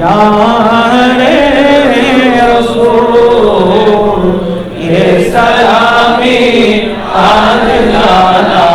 यारे रसूल ये सलामी आज लाना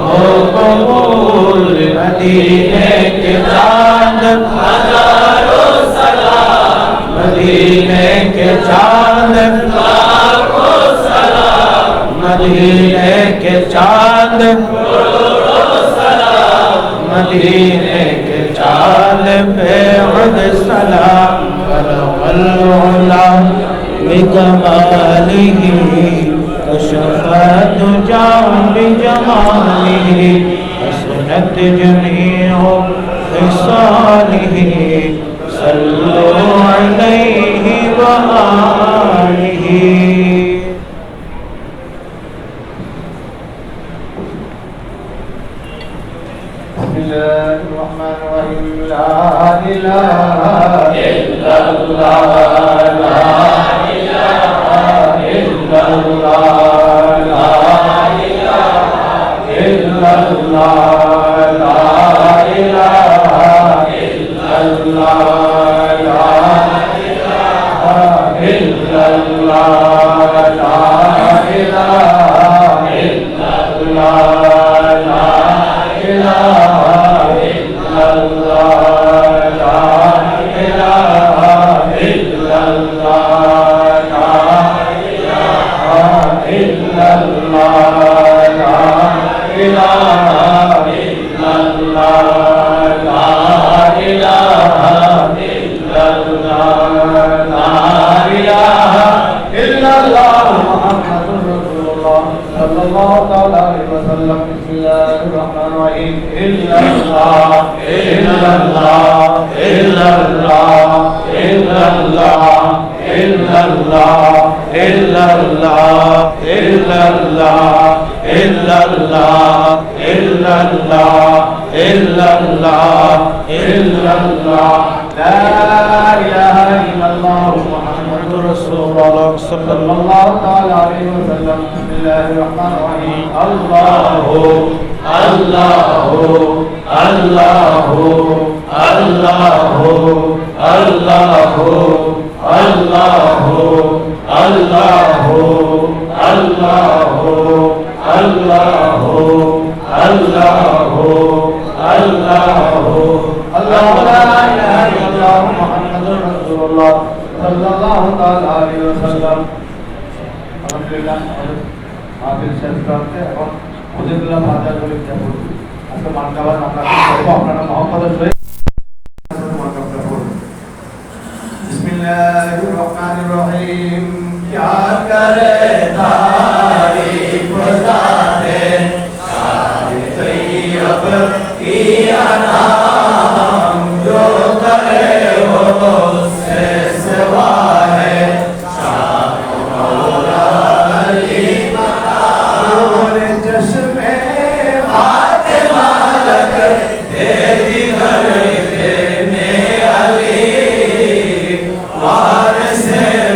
हो कबूल। मदीने के चांद हजारों सलाम, मदीने के चांद लाखों सलाम, मदीने के चांद करोड़ों सलाम, मदीने के चांद पे खुद सलाम। वल्ला बिकमालिही कशफत जाम बिजमालिही हसनत जमीउ खिसालिही सल्लु अलैहि व आलिही। बिस्मिल्लाहिर्रहमानिर्रहीम। ला इलाहा इल्लल्लाह, ला इलाहा इल्लल्लाह, ला इलाहा इल्लल्लाह, ला इलाहा इल्लल्लाह, ला इलाहा इल्लल्लाह, ला इलाहा इल्लल्लाह, ला इलाहा इल्लल्लाह, ला इलाहा इल्लल्लाह, ला इलाहा इल्लल्लाह, ला इलाहा इल्लल्लाह, ला इलाहा इल्लल्लाह, ला इलाहा इल्लल्लाह मुहम्मदुर रसूलुल्लाह सल्लल्लाहु तआला अलैहि वसल्लम। बिस्मिल्लाहिर्रहमानिर्रहीम। इल्लल्लाह इल्लल्लाह इल्लल्लाह इल्लल्लाह इल्लल्लाह इल्लल्लाह इल्लल्लाह इल्लल्लाह इल्लल्लाह इल्लल्लाह इल्लल्लाह ला इलाहा इल्लल्लाह मुहम्मदुर रसूलुल्लाह सल्लल्लाहु तआला अलैहि वसल्लम। बिस्मिल्लाहिर्रहमानिर्रहीम। अल्लाहु अल्लाहु अल्लाहु अल्लाहु अल्लाहु अल्लाहु अल्लाहु अल्लाहु अल्लाहु अल्लाहु अल्लाहु अल्लाहु ला इलाहा इल्लल्लाह मुहम्मदुर रसूलुल्लाह सल्लल्लाहु तआला अलैहि वसल्लम। আলহামদুলিল্লাহ মাহফিল শেষ করতে এখন হুজুরুল্লাহ ফাতিহা শরীফ পড়ব। আজকে মানকাবার আমরা করব আপনারা মুহাম্মদের সহিত মানকাবটা পড়ব। বিসমিল্লাহির রহমানির রহিম। क्या करे तारीफ ज़ाते शान तैयब की नाम, जो करे वो उससे सिवा है शान मौला अली मकाम। चश्मे फातिमा लग तेरी घर देने अली, वारिस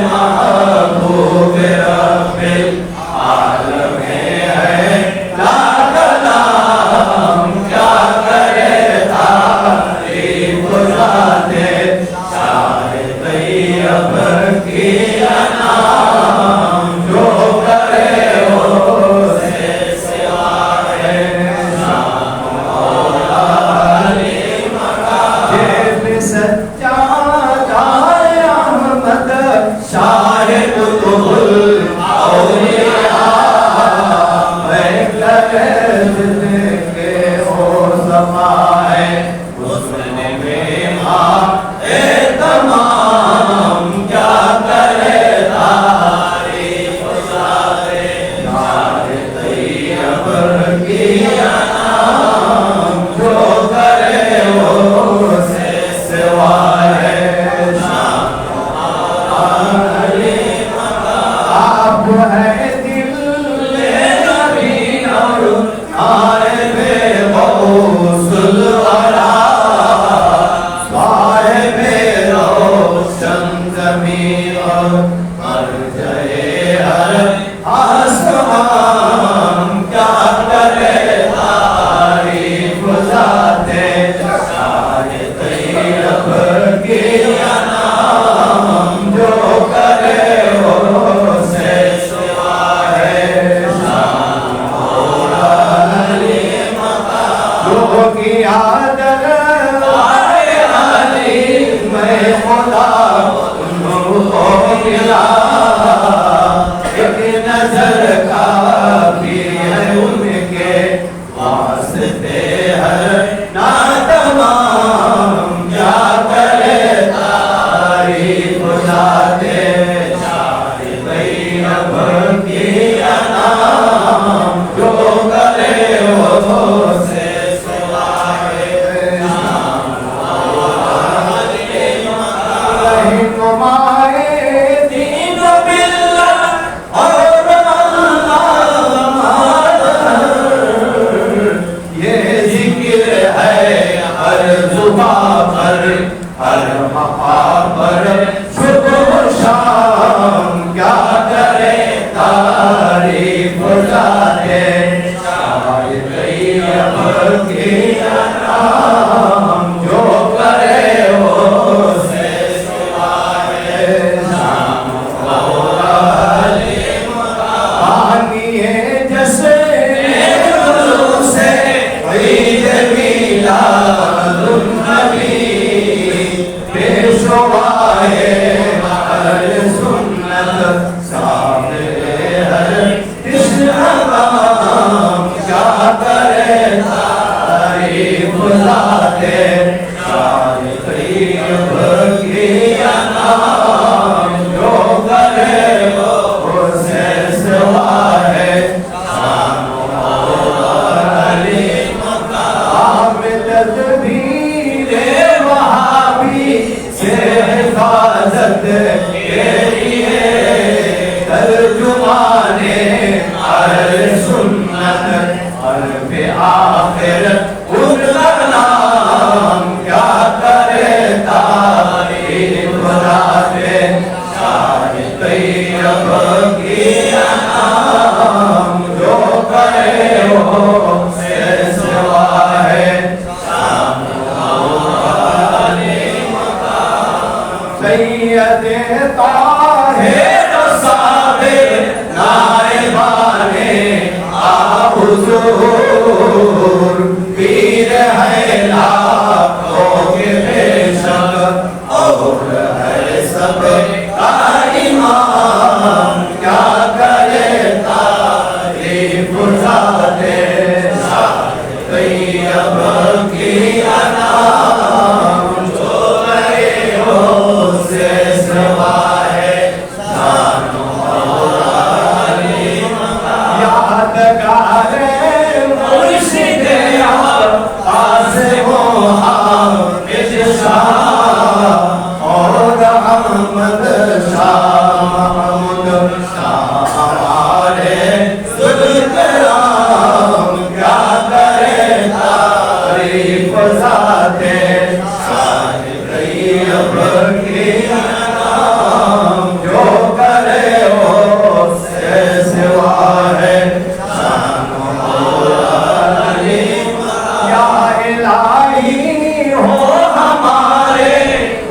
महबूब रब्बिल आलमीन है ला कलाम। क्या करे तारीफ ज़ाते शान तैयब की नाम, जो करे वो उससे सिवा है शान मौला अली मकाम। ये सच्चा जाए अहमद शाहिद कुल औलिया, मैं करे जिनके हो समाए उसने में माँ ए तमाम। क्या करे तारीफ ज़ाते शान तैयब की नाम, जो करे वो उससे सिवा है शान अली मकाम। आप है दिल नबी और आए बे गौसुल वरा, साहिबे रोशन ज़मीन और मरजए हर आसमान। क्या करे तारीफ ज़ाते शान तैयब की नाम जो करे उससे सिवा है शान मौला अली मकाम जो किया दरबार अली मैं खुदा उनको मिला एक नजर काफी है उनके वास्ते हर ना तमाम क्या करे तारीफ जाते शायद अब किया नाम जो करे वो से सिवा है शान मौला अली मकाम नुमाए दीन बिल्लाह और ये जिक्र है हर जुबान पर हर मकाम पर सुबह शाम क्या करे तारीफ जाते शायद अब किया नाम जो करे वो से सिवा है शान मौला अली मकाम मानिए जैसे से ईद मिलादुन नबी पेशवा है अहले सुन्नत सामने हर इस्लाम क्या करे तारीफ जाते शायद अब किया नाम जो करे वो से सिवा है शान मौला अली मकाम तदबीरे वहाबी से हिफाजत के लिए तर्जुमाने अहले सुन्नत हर्फ आखिर उनका नाम क्या करे तारीफ जाते शायद अब किया नाम जो करे वो से सिवा है शान मौला अली मकाम सैयद ताहिर साबिर नाइबाने हुजूर पीर है लाखों के बेशक और है सब का इमाम क्या करे तारीफ जाते शायद अब किया नाम जो करे वो से सिवा है शान मौला अली मकाम यादगार मुर्शिद आज़िम हामिद शाह और अहमद शाह महमूद शाह हमारे सुल्तान क्या करे तारीफ जाते शायद अब किया नाम जो करे वो से सिवा है शान मौला अली मकाम या इलाही हो हमारे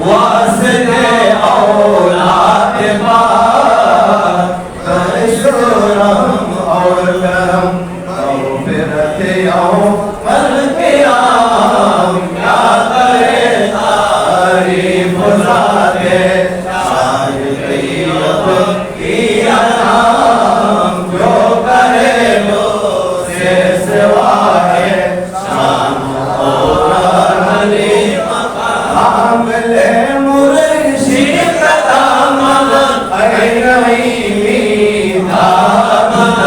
वास्ते औलाद पाक करम और करम मग़फ़िरत यौमल क़ियाम क्या करे तारीफ जाते शायद अब किया नाम जो करे वो से सिवा है शान मौला अली मकाम ले मुर्शिद दामन ऐ नहीं दामन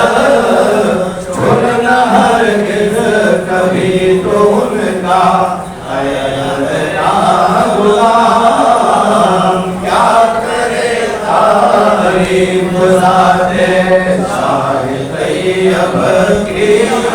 छोड़ना हरगिज़ कभी तो उनका गुलाम क्या करे तारीफ जाते शायद अब किया